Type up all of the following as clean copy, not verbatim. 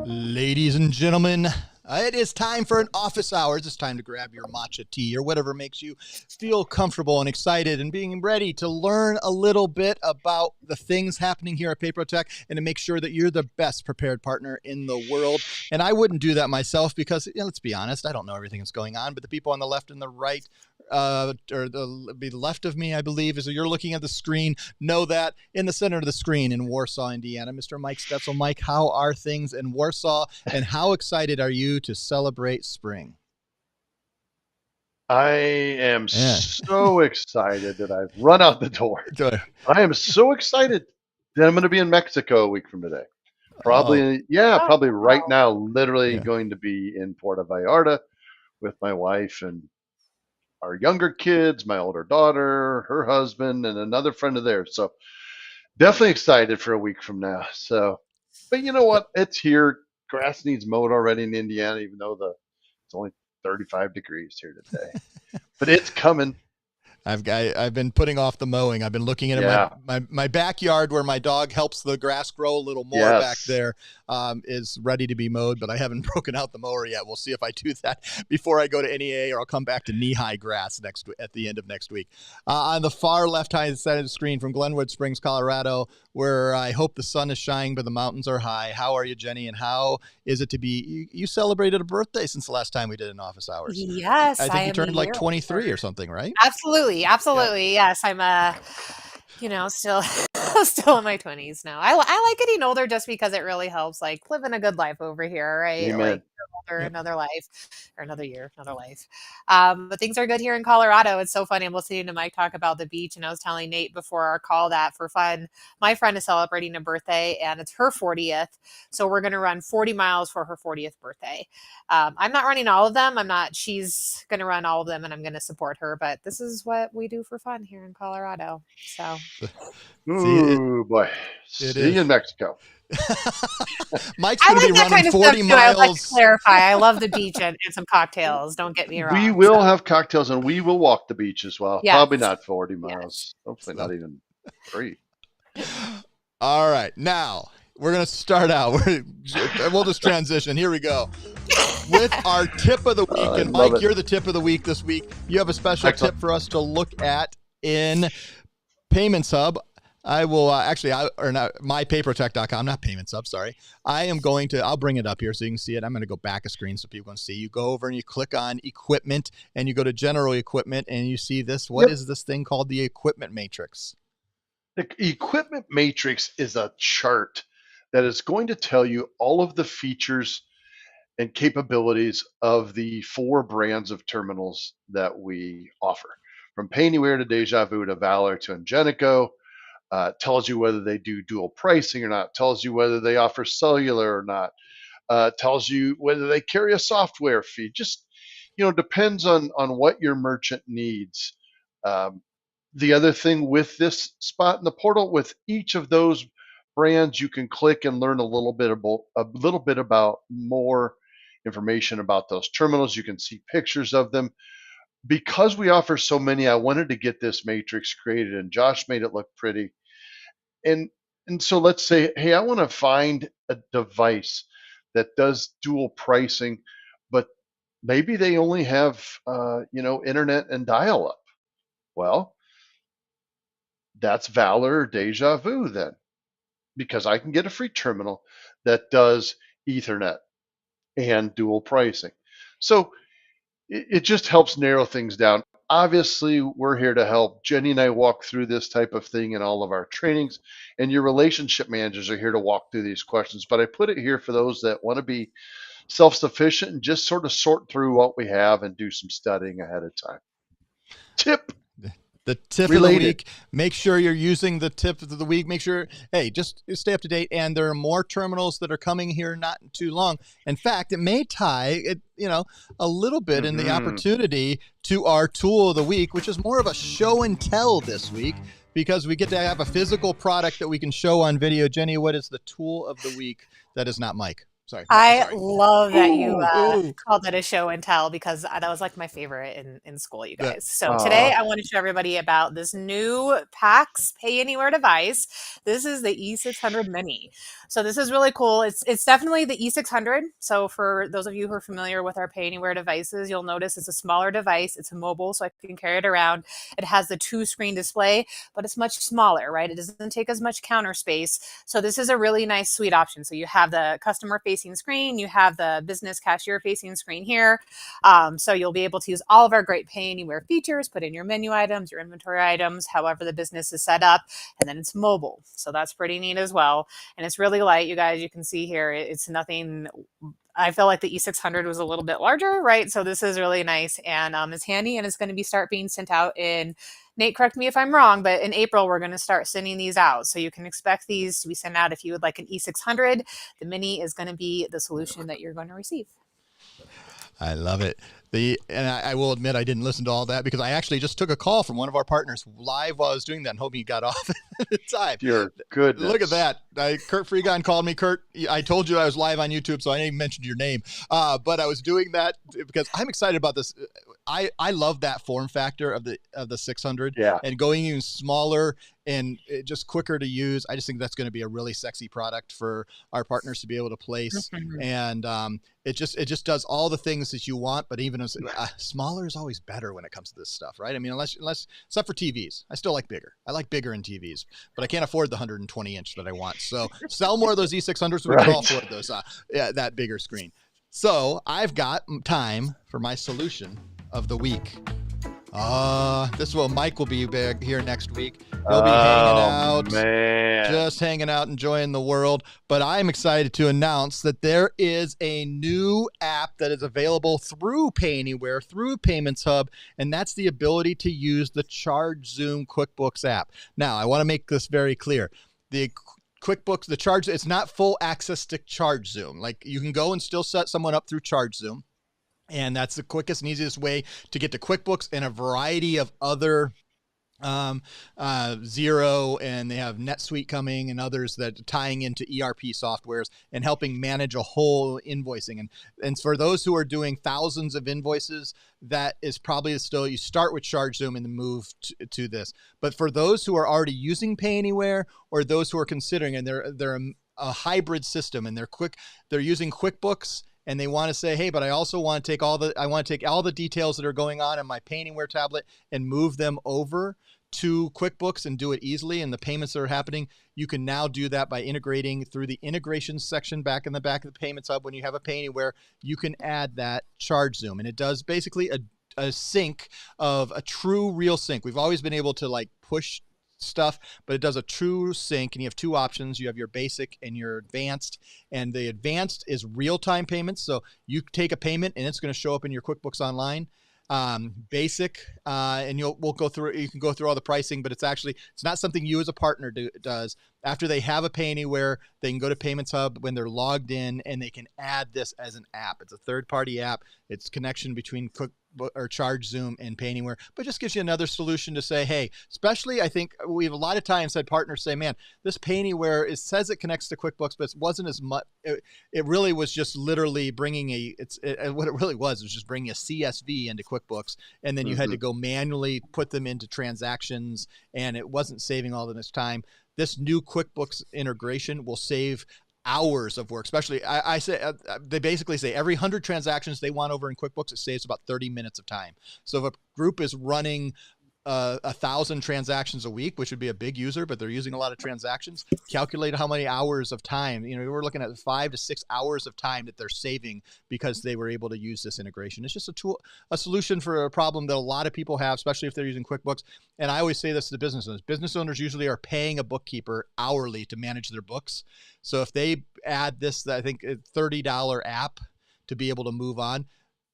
Ladies and gentlemen, it is time for an office hours. It's time to grab your matcha tea or whatever makes you feel comfortable and excited and being ready to learn a little bit about the things happening here at PaperTech and to make sure that you're the best prepared partner in the world. And I wouldn't do that myself because, let's be honest, I don't know everything that's going on, but the people on the left and the right be left of me, I believe, as you're looking at the screen, know that in the center of the screen in Warsaw, Indiana, Mr. Mike Stetzel. Mike, how are things in Warsaw, and how excited are you to celebrate spring? I am so excited that I've run out the door. I am so excited that I'm going to be in Mexico a week from today. Probably right now, literally going to be in Puerto Vallarta with my wife and our younger kids, my older daughter, her husband, and another friend of theirs. So definitely excited for a week from now. So, but you know what? It's here. Grass needs mowed already in Indiana, even though it's only 35 degrees here today. But it's coming. I've been putting off the mowing. I've been looking at my backyard where my dog helps the grass grow a little more back there, is ready to be mowed, but I haven't broken out the mower yet. We'll see if I do that before I go to NEA, or I'll come back to knee-high grass at the end of next week. On the far left-hand side of the screen from Glenwood Springs, Colorado, where I hope the sun is shining but the mountains are high. How are you, Jenny? And how is it to be? You celebrated a birthday since the last time we did an office hours. Yes, I think you turned like 23 or something, right? Absolutely. Yes, I'm still in my 20s now. I like getting older just because it really helps, like living a good life over here, right? Amen. Like another life or another year, another life. But things are good here in Colorado. It's so funny. I'm listening to Mike talk about the beach, and I was telling Nate before our call that for fun, my friend is celebrating a birthday and it's her 40th. So we're going to run 40 miles for her 40th birthday. I'm not running all of them. She's going to run all of them and I'm going to support her, but this is what we do for fun here in Colorado. So. Ooh, boy. See you in Mexico. Mike's going to be running 40 miles. I'd like to clarify. I love the beach and some cocktails. Don't get me wrong. We will have cocktails and we will walk the beach as well. Yes. Probably not 40 miles. Yes. Hopefully not even 3. All right. Now, we're going to start out. We'll just transition. Here we go. With our tip of the week. And Mike, you're the tip of the week this week. You have a special tip for us to look at in Payments Hub. I will mypapertech.com, not Payments Hub, sorry. I'll bring it up here so you can see it. I'm going to go back a screen so people can see. You go over and you click on equipment and you go to general equipment and you see this. What is this thing called? The equipment matrix. The equipment matrix is a chart that is going to tell you all of the features and capabilities of the 4 brands of terminals that we offer. From Payanywhere to Deja Vu to Valor to Ingenico. Tells you whether they do dual pricing or not, tells you whether they offer cellular or not, tells you whether they carry a software fee. Just, depends on what your merchant needs. The other thing with this spot in the portal, with each of those brands, you can click and learn a little bit about more information about those terminals. You can see pictures of them. Because we offer so many, I wanted to get this matrix created, and Josh made it look pretty. And so let's say, hey, I want to find a device that does dual pricing, but maybe they only have, internet and dial-up. Well, that's Valor or Deja Vu then, because I can get a free terminal that does Ethernet and dual pricing. So it just helps narrow things down. Obviously, we're here to help. Jenny and I walk through this type of thing in all of our trainings, and your relationship managers are here to walk through these questions. But I put it here for those that want to be self-sufficient and just sort of sort through what we have and do some studying ahead of time. Tip. The tip of the week. Make sure you're using the tip of the week. Make sure, just stay up to date. And there are more terminals that are coming here not too long. In fact, it may tie a little bit in the opportunity to our tool of the week, which is more of a show and tell this week, because we get to have a physical product that we can show on video. Jenny, what is the tool of the week that is not Mike? Sorry. I Sorry. love that you Ooh. called it a show and tell because that was like my favorite in school, you The, guys. So today Uh, I want to show everybody about this new PAX Pay Anywhere device. This is the E600 Mini. So this is really cool. It's definitely the E600. So for those of you who are familiar with our Pay Anywhere devices, you'll notice it's a smaller device. It's mobile, so I can carry it around. It has the 2-screen display, but it's much smaller, right? It doesn't take as much counter space. So this is a really nice suite option. So you have the customer facing screen, you have the business cashier facing screen here. So you'll be able to use all of our great Pay Anywhere features, put in your menu items, your inventory items, however the business is set up, and then it's mobile. So that's pretty neat as well. And it's really light, you guys. You can see here, it's nothing. I feel like the E600 was a little bit larger, right? So this is really nice and it's handy, and it's going to be start being sent out in, Nate, correct me if I'm wrong, but in April, we're going to start sending these out. So you can expect these to be sent out if you would like an E600. The Mini is going to be the solution that you're going to receive. I love it. I will admit I didn't listen to all that because I actually just took a call from one of our partners live while I was doing that and hoping he got off at the time. Dear goodness. Look at that. Kurt Freegon called me. Kurt, I told you I was live on YouTube, so I didn't even mention your name. But I was doing that because I'm excited about this. I love that form factor of the 600 and going even smaller and just quicker to use. I just think that's going to be a really sexy product for our partners to be able to place. And it just does all the things that you want, but even as smaller is always better when it comes to this stuff, right? I mean, unless except for TVs, I still like bigger. I like bigger in TVs, but I can't afford the 120 inch that I want. So sell more of those E600s so we can all afford those that bigger screen. So I've got time for my solution of the week. Mike will be back here next week. He'll be hanging out, just hanging out, enjoying the world. But I'm excited to announce that there is a new app that is available through Pay Anywhere, through Payments Hub, and that's the ability to use the ChargeZoom QuickBooks app. Now, I want to make this very clear. The QuickBooks, it's not full access to ChargeZoom. Like, you can go and still set someone up through ChargeZoom. And that's the quickest and easiest way to get to QuickBooks and a variety of other Xero, and they have NetSuite coming and others that tying into ERP softwares and helping manage a whole invoicing. And for those who are doing thousands of invoices, that is probably still, you start with ChargeZoom and then move to this. But for those who are already using Pay Anywhere or those who are considering, and they're a hybrid system and they're using QuickBooks, and they want to say, hey, but I also want to take all the details that are going on in my Pay Anywhere tablet and move them over to QuickBooks and do it easily. And the payments that are happening, you can now do that by integrating through the integration section back in the back of the Payments Hub. When you have a Pay Anywhere, you can add that ChargeZoom, and it does basically a sync of a true real sync. We've always been able to like push stuff, but it does a true sync, and you have two options. You have your basic and your advanced, and the advanced is real-time payments. So you take a payment and it's going to show up in your QuickBooks Online. Basic, and you can go through all the pricing, but it's not something you as a partner does. After they have a Pay Anywhere, they can go to Payments Hub when they're logged in, and they can add this as an app. It's a third-party app. It's connection between or ChargeZoom and Pay Anywhere, but just gives you another solution to say, hey, especially I think we've a lot of times had partners say, man, this Pay Anywhere, it says it connects to QuickBooks, but it wasn't as much. It really was just literally bringing what it really was just bringing a CSV into QuickBooks, and then you had to go manually put them into transactions, and it wasn't saving all of this time. This new QuickBooks integration will save hours of work. Especially, I say they basically say every 100 transactions they want over in QuickBooks, it saves about 30 minutes of time. So if a group is running 1,000 transactions a week, which would be a big user, but they're using a lot of transactions, calculate how many hours of time. We're looking at 5 to 6 hours of time that they're saving because they were able to use this integration. It's just a solution for a problem that a lot of people have, especially if they're using QuickBooks. And I always say this to business owners. Business owners usually are paying a bookkeeper hourly to manage their books. So if they add this, I think $30 app to be able to move on,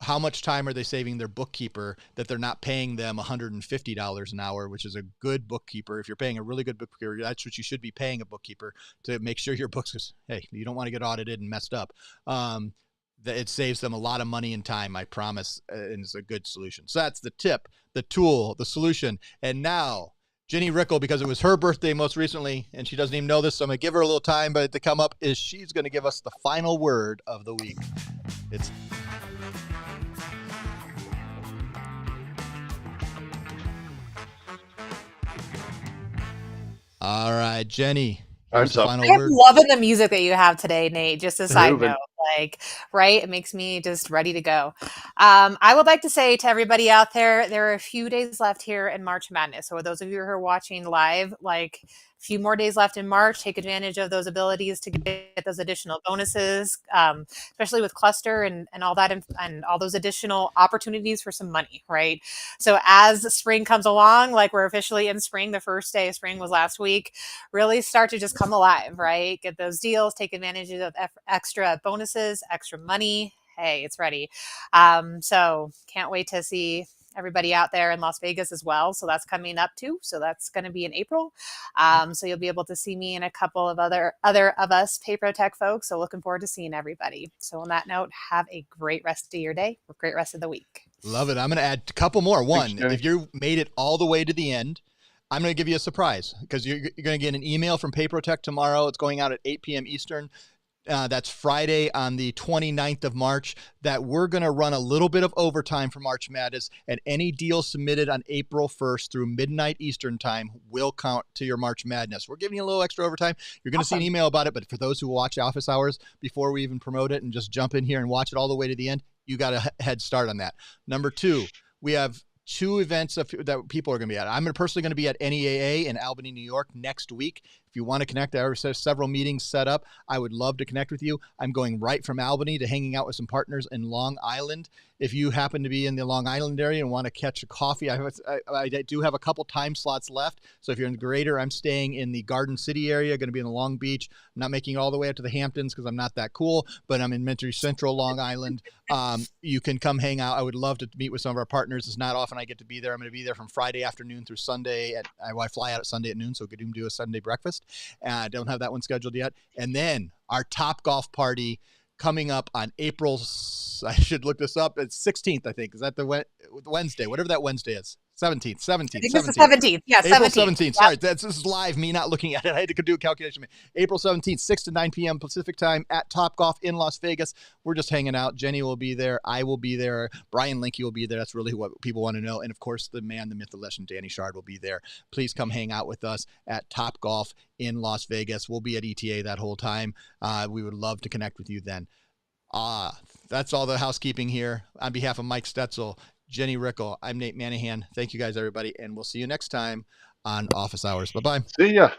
how much time are they saving their bookkeeper that they're not paying them $150 an hour, which is a good bookkeeper. If you're paying a really good bookkeeper, that's what you should be paying a bookkeeper, to make sure your books is, hey, you don't want to get audited and messed up. That it saves them a lot of money and time, I promise, and it's a good solution. So that's the tip, the tool, the solution. And now, Jenny Rickle, because it was her birthday most recently, and she doesn't even know this, so I'm going to give her a little time, but to come up is she's going to give us the final word of the week. It's all right, Jenny. Here's the final I'm word. loving the music that you have today, Nate. Just a side Moving. note, like, right? It makes me just ready to go. I would like to say to everybody out there, there are a few days left here in March Madness. So those of you who are watching live, like a few more days left in March, take advantage of those abilities to get those additional bonuses, especially with cluster and all that, and all those additional opportunities for some money, right? So as spring comes along, like we're officially in spring, the first day of spring was last week, really start to just come alive, right? Get those deals, take advantage of extra bonuses, extra money. Hey, it's ready. So can't wait to see everybody out there in Las Vegas as well. So that's coming up too. So that's going to be in April. So you'll be able to see me and a couple of other of us PaperTech folks. So looking forward to seeing everybody. So on that note, have a great rest of your day, a great rest of the week. Love it. I'm going to add a couple more. One, Thanks, if you made it all the way to the end, I'm going to give you a surprise because you're going to get an email from PaperTech tomorrow. It's going out at 8 p.m. Eastern. That's Friday on the 29th of March, that we're going to run a little bit of overtime for March Madness, and any deal submitted on April 1st through midnight Eastern time will count to your March Madness. We're giving you a little extra overtime. You're going to see an email about it, but for those who watch office hours before we even promote it and just jump in here and watch it all the way to the end, you got a head start on that. Number two, we have 2 events that people are going to be at. I'm personally going to be at NEAA in Albany, New York next week. If you want to connect, there are several meetings set up. I would love to connect with you. I'm going right from Albany to hanging out with some partners in Long Island. If you happen to be in the Long Island area and want to catch a coffee, I do have a couple time slots left. So if you're in the Greater, I'm staying in the Garden City area, going to be in the Long Beach. I'm not making it all the way up to the Hamptons because I'm not that cool, but I'm in Mentary Central, Long Island. You can come hang out. I would love to meet with some of our partners. It's not often I get to be there. I'm going to be there from Friday afternoon through Sunday. I fly out at Sunday at noon, so we can do a Sunday breakfast. I don't have that one scheduled yet. And then our Top Golf party coming up on April, I should look this up, it's 16th, I think. Is that the Wednesday, whatever that Wednesday is? 17th. I think it's the 17th. Yeah, April 17th. 17th. Sorry, this is live, me not looking at it. I had to do a calculation. April 17th, 6 to 9 p.m. Pacific time at Top Golf in Las Vegas. We're just hanging out. Jenny will be there. I will be there. Brian Linke will be there. That's really what people want to know. And, of course, the man, the myth, the legend, Danny Shard will be there. Please come hang out with us at Top Golf in Las Vegas. We'll be at ETA that whole time. We would love to connect with you then. That's all the housekeeping here. On behalf of Mike Stetzel, Jenny Rickle, I'm Nate Manahan. Thank you guys, everybody, and we'll see you next time on Office Hours. Bye-bye. See ya.